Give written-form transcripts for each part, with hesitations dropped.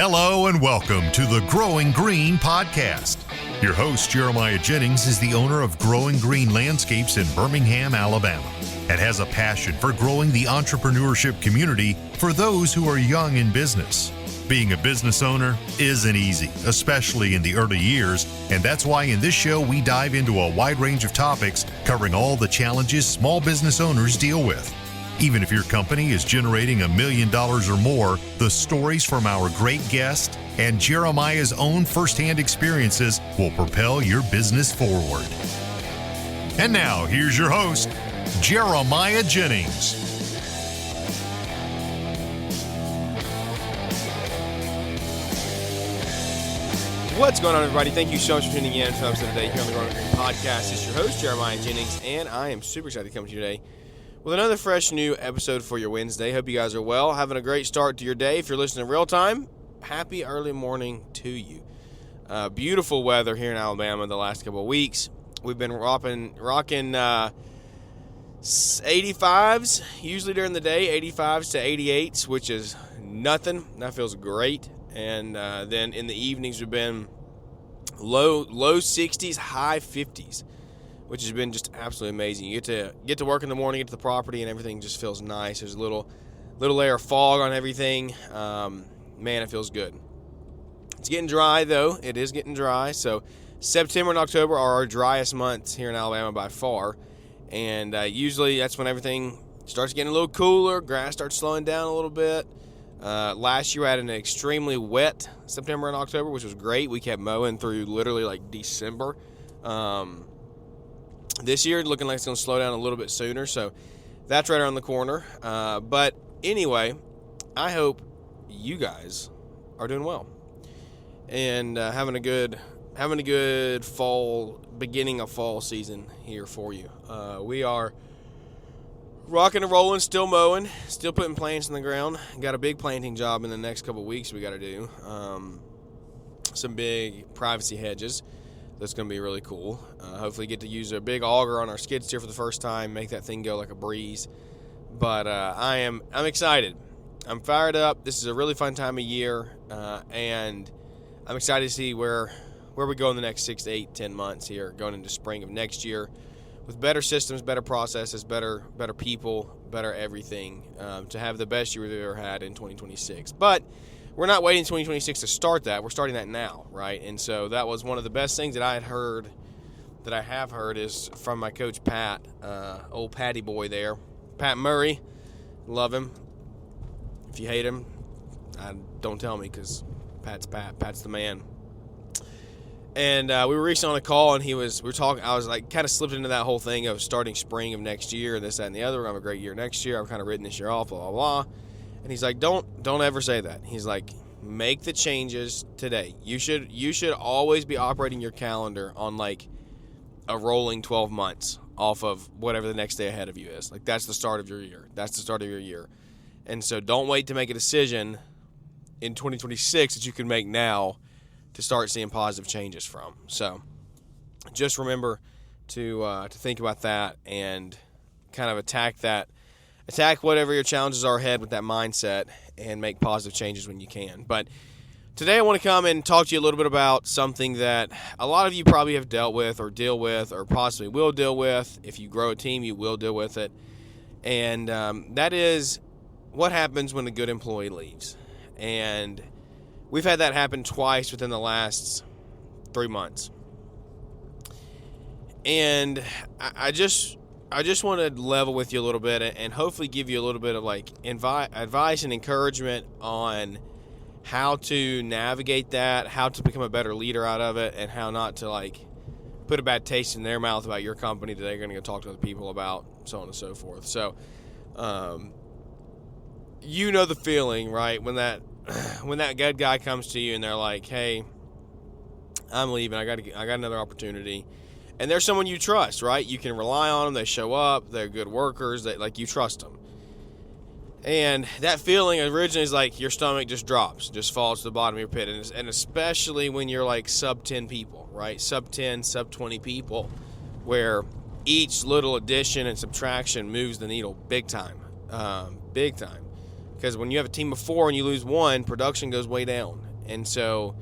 Hello and welcome to the Growing Green podcast. Your host, Jeremiah Jennings, is the owner of Growing Green Landscapes in Birmingham, Alabama, and has a passion for growing the entrepreneurship community for those who are young in business. Being a business owner isn't easy, especially in the early years, and that's why in this show we dive into a wide range of topics covering all the challenges small business owners deal with. Even if your company is generating $1 million or more, the stories from our great guest and Jeremiah's own firsthand experiences will propel your business forward. And now, here's your host, Jeremiah Jennings. What's going on, everybody? Thank you so much for tuning in to episode today here on the Growing Green podcast. It's your host, Jeremiah Jennings, and I am super excited to come to you today with another fresh new episode for your Wednesday. Hope you guys are well, having a great start to your day. If you're listening in real time, happy early morning to you. Beautiful weather here in Alabama the last couple of weeks. We've been rocking 85s, usually during the day, 85s to 88s, which is nothing. That feels great. And then in the evenings, we've been low 60s, high 50s, which has been just absolutely amazing. You get to work in the morning, get to the property, and everything just feels nice. There's a little layer of fog on everything. Man, it feels good. It's getting dry, though. It is getting dry. So September and October are our driest months here in Alabama by far. And usually that's when everything starts getting a little cooler. Grass starts slowing down a little bit. Last year we had an extremely wet September and October, which was great. We kept mowing through literally like December. This year looking like it's going to slow down a little bit sooner, so that's right around the corner. But anyway, I hope you guys are doing well and having a good beginning of fall season here for you. We are rocking and rolling, still mowing, still putting plants in the ground. Got a big planting job in the next couple of weeks we got to do. Some big privacy hedges. That's going to be really cool. Hopefully get to use a big auger on our skid steer for the first time, make that thing go like a breeze. But I'm excited. I'm fired up. This is a really fun time of year, and I'm excited to see where we go in the next 6 to 8, 10 months here, going into spring of next year, with better systems, better processes, better people, better everything, to have the best year we've ever had in 2026. But we're not waiting 2026 to start that. We're starting that now, right? And so that was one of the best things that I have heard is from my coach, Pat, old Patty boy there. Pat Murray, love him. If you hate him, don't tell me, because Pat's Pat. Pat's the man. And we were recently on a call, and we were talking. I was like, kind of slipped into that whole thing of starting spring of next year, this, that, and the other. We're going to have a great year next year. I've kind of written this year off, blah, blah, blah. And he's like, don't ever say that. He's like, make the changes today. You should always be operating your calendar on like a rolling 12 months off of whatever the next day ahead of you is. Like, that's the start of your year. That's the start of your year. And so don't wait to make a decision in 2026 that you can make now to start seeing positive changes from. So just remember to think about that and kind of attack whatever your challenges are ahead with that mindset and make positive changes when you can. But today I want to come and talk to you a little bit about something that a lot of you probably have dealt with or deal with or possibly will deal with. If you grow a team, you will deal with it. And that is what happens when a good employee leaves. And we've had that happen twice within the last 3 months. And I just want to level with you a little bit and hopefully give you a little bit of like advice and encouragement on how to navigate that, how to become a better leader out of it, and how not to like put a bad taste in their mouth about your company that they're going to go talk to other people about, so on and so forth. So, you know the feeling, right? When that good guy comes to you and they're like, "Hey, I'm leaving. I got another opportunity." And there's someone you trust, right? You can rely on them. They show up. They're good workers. You trust them. And that feeling originally is like your stomach just drops, just falls to the bottom of your pit. And especially when you're like sub 10 people, right? Sub 10, sub 20 people, where each little addition and subtraction moves the needle big time. Because when you have a team of 4 and you lose 1, production goes way down. And so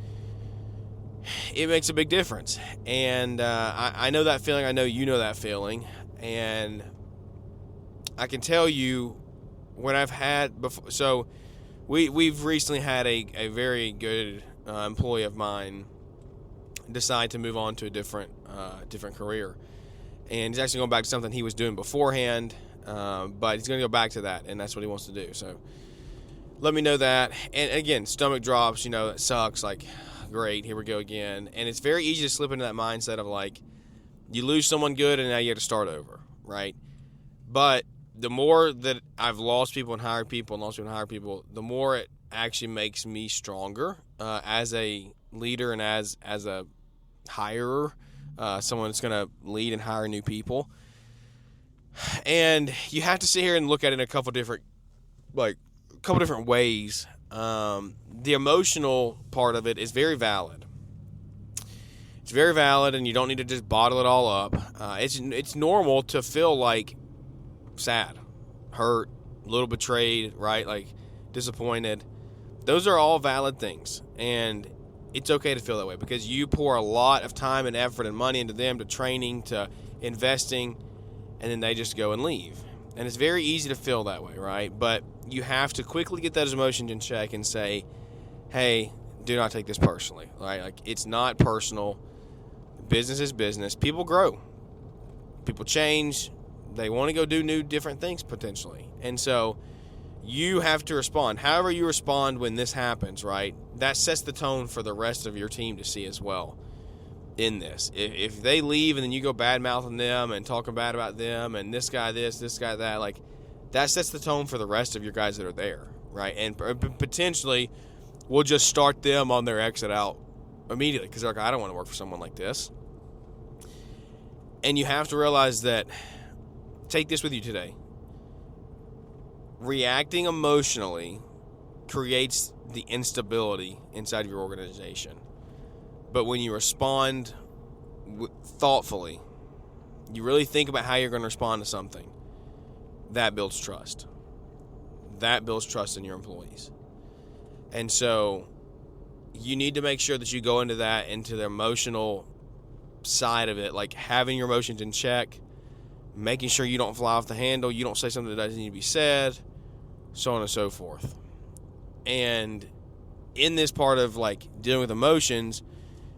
it makes a big difference. And I know that feeling. I know you know that feeling. And I can tell you when I've had before. So we've recently had a very good employee of mine decide to move on to a different career. And he's actually going back to something he was doing beforehand, but he's going to go back to that, and that's what he wants to do. So let me know that. And again, stomach drops, that sucks. Like, great, here we go again. And it's very easy to slip into that mindset of like, you lose someone good and now you have to start over, right? But the more that I've lost people and hired people and lost people and hired people, the more it actually makes me stronger as a leader and as a hirer, someone that's going to lead and hire new people. And you have to sit here and look at it in a couple different ways. The emotional part of it is very valid. It's very valid, and you don't need to just bottle it all up. It's normal to feel like sad, hurt, a little betrayed, right? Like disappointed. Those are all valid things, and it's okay to feel that way because you pour a lot of time and effort and money into them, to training, to investing, and then they just go and leave. And it's very easy to feel that way, right? But you have to quickly get those emotions in check and say, hey, do not take this personally, right? Like, it's not personal. Business is business. People grow. People change. They want to go do new, different things potentially. And so you have to respond. However you respond when this happens, right, that sets the tone for the rest of your team to see as well in this. If they leave and then you go bad-mouthing them and talking bad about them and this guy that, like, that sets the tone for the rest of your guys that are there, right? And potentially we'll just start them on their exit out immediately because they're like, I don't want to work for someone like this. And you have to realize that, take this with you today. Reacting emotionally creates the instability inside of your organization. But when you respond thoughtfully, you really think about how you're going to respond to something, that builds trust. That builds trust in your employees. And so you need to make sure that you go into the emotional side of it, like having your emotions in check, making sure you don't fly off the handle, you don't say something that doesn't need to be said, so on and so forth. And in this part of like dealing with emotions,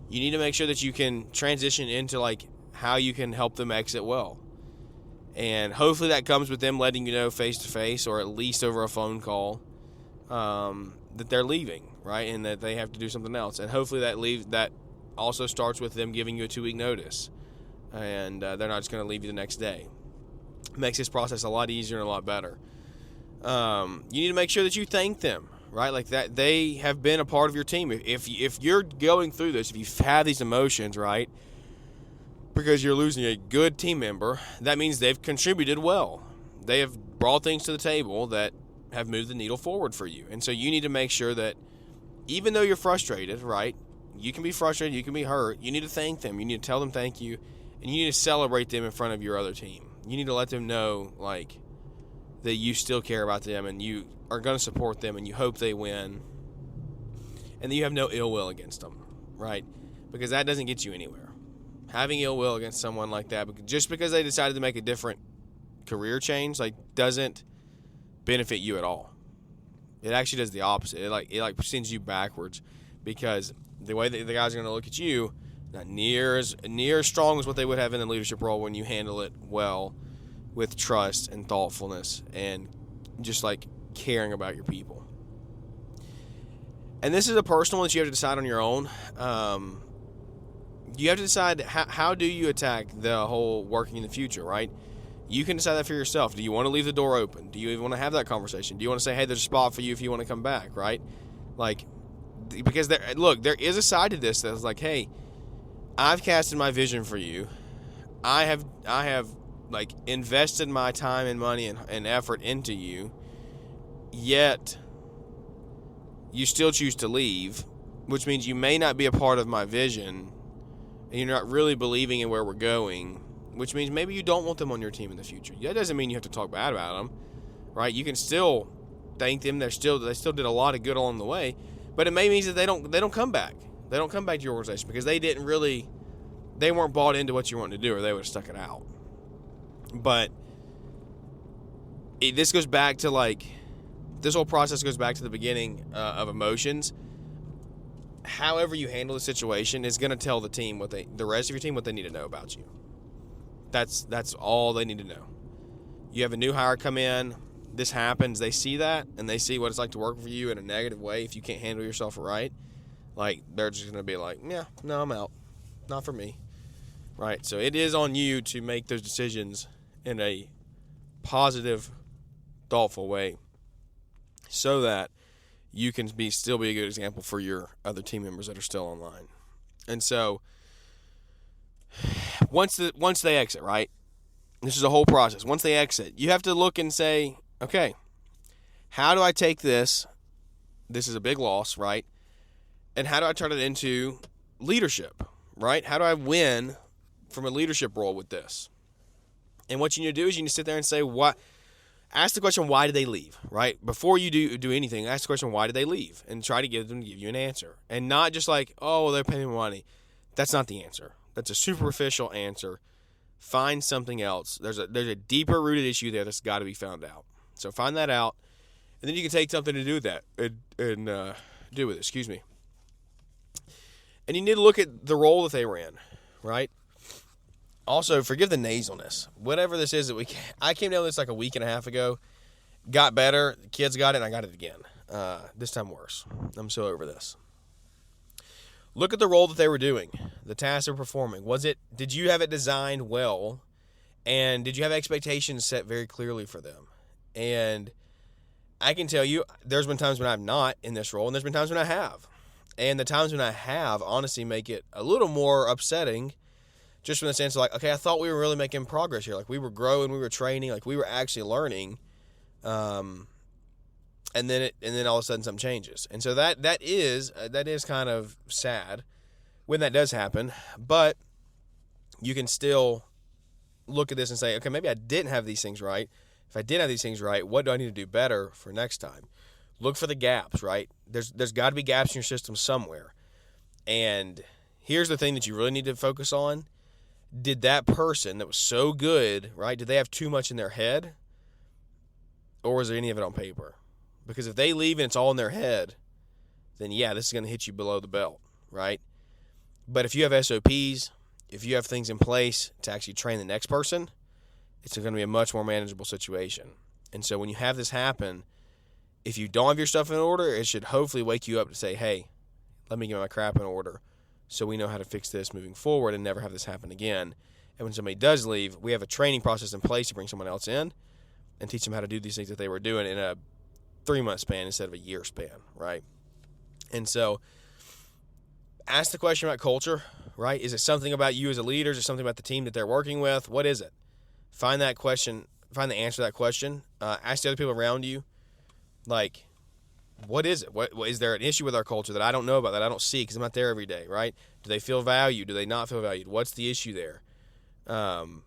you need to make sure that you can transition into like how you can help them exit well. And hopefully that comes with them letting you know face to face or at least over a phone call that they're leaving, right? And that they have to do something else. And hopefully that also starts with them giving you a 2-week notice. And they're not just going to leave you the next day. It makes this process a lot easier and a lot better. You need to make sure that you thank them, right? Like that they have been a part of your team. If you're going through this, if you've had these emotions, right, because you're losing a good team member, that means they've contributed well. They have brought things to the table that have moved the needle forward for you. And so you need to make sure that even though you're frustrated, right, you can be frustrated, you can be hurt, you need to thank them. You need to tell them thank you, and you need to celebrate them in front of your other team. You need to let them know, like, that you still care about them and you are going to support them and you hope they win and that you have no ill will against them, right? Because that doesn't get you anywhere. Having ill will against someone like that, just because they decided to make a different career change, like, doesn't benefit you at all. It actually does the opposite. It sends you backwards because the way that the guys are going to look at you, not near as strong as what they would have in the leadership role when you handle it well with trust and thoughtfulness and just like caring about your people. And this is a personal one that you have to decide on your own. You have to decide how do you attack the whole working in the future, right? You can decide that for yourself. Do you want to leave the door open? Do you even want to have that conversation? Do you want to say, hey, there's a spot for you if you want to come back, right? Like, because there is a side to this that's like, hey, I've casted my vision for you. I have like invested my time and money and effort into you, yet you still choose to leave, which means you may not be a part of my vision and you're not really believing in where we're going, which means maybe you don't want them on your team in the future. That doesn't mean you have to talk bad about them, right? You can still thank them. They still did a lot of good along the way, But it may mean that they don't come back. They don't come back to your organization because they weren't bought into what you wanted to do, or they would have stuck it out. But this goes back to this whole process goes back to the beginning of emotions. However you handle the situation is going to tell the rest of your team what they need to know about you. That's all they need to know. You have a new hire come in. This happens. They see that, and they see what it's like to work for you in a negative way if you can't handle yourself right. They're just going to be like, yeah, no, I'm out. Not for me. Right? So it is on you to make those decisions in a positive, thoughtful way so that you can still be a good example for your other team members that are still online. And so once they exit, right? This is a whole process. Once they exit, you have to look and say, okay, how do I take this? This is a big loss, right? And how do I turn it into leadership, right? How do I win from a leadership role with this? And what you need to do is you need to sit there and say, ask the question, why did they leave, right? Before you do anything, ask the question, why did they leave? And try to get them to give you an answer. And not just oh, they're paying me money. That's not the answer. That's a superficial answer. Find something else. There's a deeper rooted issue there that's got to be found out. So find that out, and then you can take something to do with that and do with it. Excuse me. And you need to look at the role that they were in, right? Also, forgive the nasalness. Whatever this is I came down with this a week and a half ago. Got better. The kids got it, and I got it again. This time worse. I'm so over this. Look at the role that they were doing, the task they're performing. Did you have it designed well, and did you have expectations set very clearly for them? And I can tell you, there's been times when I'm not in this role, and there's been times when I have. And the times when I have, honestly, make it a little more upsetting, just from the sense of okay, I thought we were really making progress here. We were growing, we were training, we were actually learning. And then all of a sudden something changes. And so that is kind of sad when that does happen. But you can still look at this and say, okay, maybe I didn't have these things right. If I did have these things right, what do I need to do better for next time? Look for the gaps, right? There's got to be gaps in your system somewhere. And here's the thing that you really need to focus on. Did that person that was so good, right, did they have too much in their head? Or was there any of it on paper? Because if they leave and it's all in their head, then yeah, this is going to hit you below the belt, right? But if you have SOPs, if you have things in place to actually train the next person, it's going to be a much more manageable situation. And so when you have this happen, if you don't have your stuff in order, it should hopefully wake you up to say, hey, let me get my crap in order so we know how to fix this moving forward and never have this happen again. And when somebody does leave, we have a training process in place to bring someone else in and teach them how to do these things that they were doing in a 3-month span instead of a year span, right? And so ask the question about culture, right? Is it something about you as a leader? Is it something about the team that they're working with? What is it? Find that question. Find the answer to that question. Ask the other people around you, what is it? What is there an issue with our culture that I don't know about, that I don't see because I'm not there every day, right? Do they feel valued? Do they not feel valued? What's the issue there? And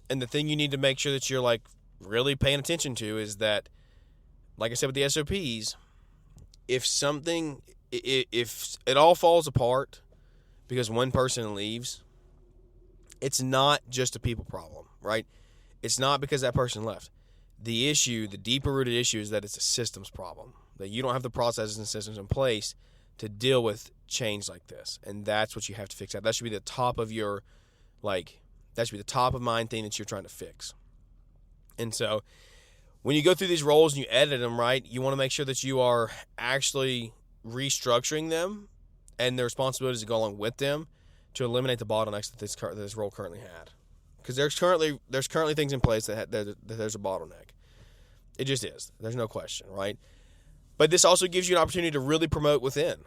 the thing you need to make sure that you're really paying attention to is that, like I said with the SOPs, if it all falls apart because one person leaves, it's not just a people problem, right? It's not because that person left. The issue, the deeper rooted issue, is that it's a systems problem, that you don't have the processes and systems in place to deal with change like this. And that's what you have to fix out. That should be the top of your, that should be the top of mind thing that you're trying to fix. And so when you go through these roles and you edit them, right, you want to make sure that you are actually restructuring them and the responsibilities that go along with them to eliminate the bottlenecks that this role currently had. Because there's currently things in place that there's a bottleneck. It just is. There's no question, right? But this also gives you an opportunity to really promote within,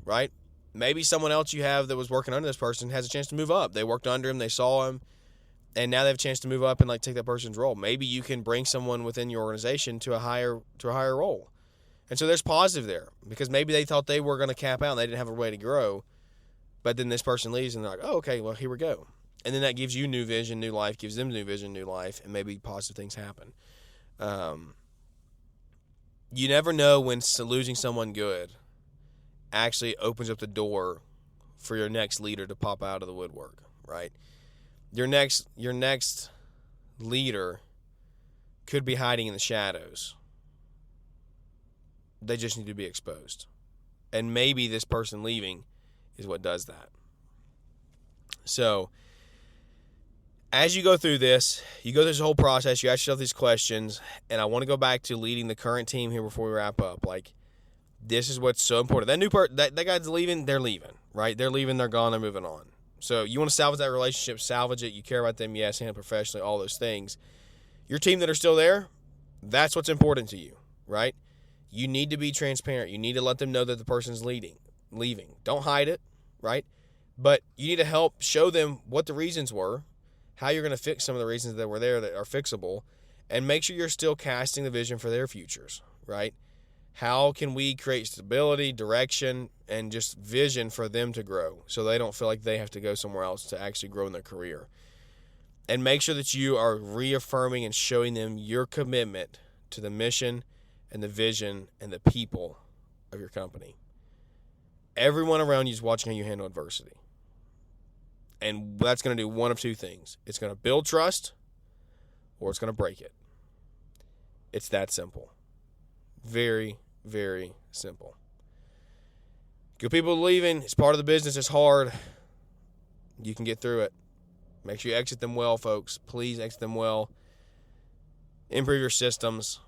right? Maybe someone else you have that was working under this person has a chance to move up. They worked under him, they saw him, and now they have a chance to move up and take that person's role. Maybe you can bring someone within your organization to a higher role. And so there's positive there, because maybe they thought they were going to cap out and they didn't have a way to grow, but then this person leaves and they're like, oh, okay, well, here we go. And then that gives you new vision, new life, gives them new vision, new life, and maybe positive things happen. You never know when losing someone good actually opens up the door for your next leader to pop out of the woodwork, right? Your next leader could be hiding in the shadows. They just need to be exposed. And maybe this person leaving is what does that. So, as you go through this, whole process, you ask yourself these questions, and I want to go back to leading the current team here before we wrap up. Like, this is what's so important. That new that guy's leaving, they're leaving, right? They're leaving, they're gone, they're moving on. So you want to salvage that relationship, salvage it. You care about them, yes, handle professionally, all those things. Your team that are still there, that's what's important to you, right? You need to be transparent. You need to let them know that the person's leaving. Don't hide it, right? But you need to help show them what the reasons were, how you're going to fix some of the reasons that were there that are fixable, and make sure you're still casting the vision for their futures, right? How can we create stability, direction, and just vision for them to grow so they don't feel like they have to go somewhere else to actually grow in their career? And make sure that you are reaffirming and showing them your commitment to the mission and the vision and the people of your company. Everyone around you is watching how you handle adversity. And that's going to do one of two things. It's going to build trust or it's going to break it. It's that simple. Very, very simple. Good people leaving. It's part of the business. It's hard. You can get through it. Make sure you exit them well, folks. Please exit them well. Improve your systems.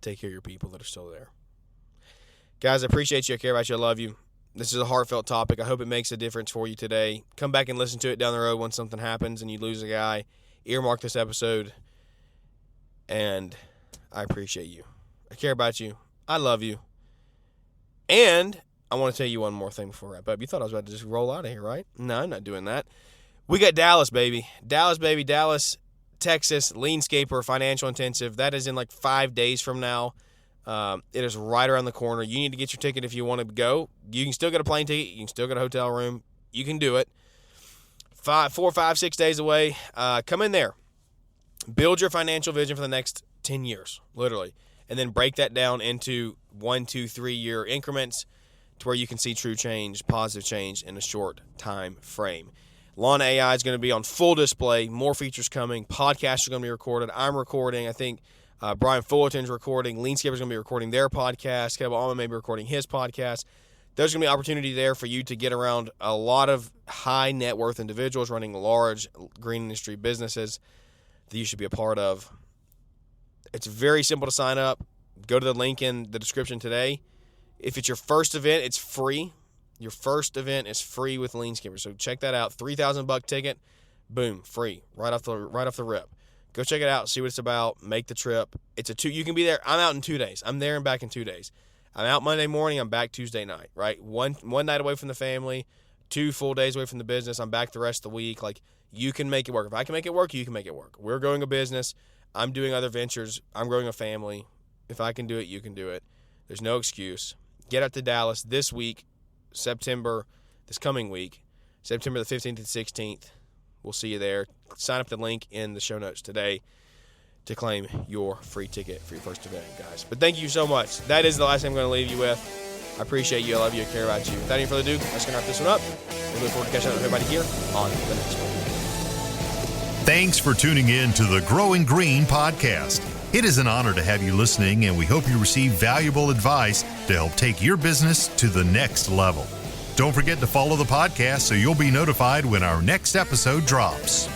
Take care of your people that are still there. Guys, I appreciate you. I care about you. I love you. This is a heartfelt topic. I hope it makes a difference for you today. Come back and listen to it down the road when something happens and you lose a guy. Earmark this episode. And I appreciate you. I care about you. I love you. And I want to tell you one more thing before I wrap up. You thought I was about to just roll out of here, right? No, I'm not doing that. We got Dallas, baby. Dallas, Texas, Leanscaper, Financial Intensive. That is in like 5 days from now. It is right around the corner. You need to get your ticket if you want to go. You can still get a plane ticket. You can still get a hotel room. You can do it. 4, 5, 6 days away. Come in there. Build your financial vision for the next 10 years, literally. And then break that down into 1, 2, 3 year increments to where you can see true change, positive change in a short time frame. Lawn AI is going to be on full display. More features coming. Podcasts are going to be recorded. I'm recording. I think Brian Fullerton's recording. Leanscaper is going to be recording their podcast. Kevin Allman may be recording his podcast. There's going to be opportunity there for you to get around a lot of high net worth individuals running large green industry businesses that you should be a part of. It's very simple to sign up. Go to the link in the description today. If it's your first event, it's free. Your first event is free with Leanscaper. So check that out. $3,000 ticket. Boom, free. Right off the rip. Go check it out. See what it's about. Make the trip. You can be there. I'm out in 2 days. I'm there and back in 2 days. I'm out Monday morning. I'm back Tuesday night, right? One night away from the family, 2 full days away from the business. I'm back the rest of the week. Like, you can make it work. If I can make it work, you can make it work. We're growing a business. I'm doing other ventures. I'm growing a family. If I can do it, you can do it. There's no excuse. Get out to Dallas this week, this coming week, September the 15th and 16th. We'll see you there. Sign up the link in the show notes today to claim your free ticket for your first event, guys. But thank you so much. That is the last thing I'm going to leave you with. I appreciate you. I love you. I care about you. Without any further ado, let's wrap this one up. We look forward to catching up with everybody here on the next one. Thanks for tuning in to the Growing Green podcast. It is an honor to have you listening, and we hope you receive valuable advice to help take your business to the next level. Don't forget to follow the podcast so you'll be notified when our next episode drops.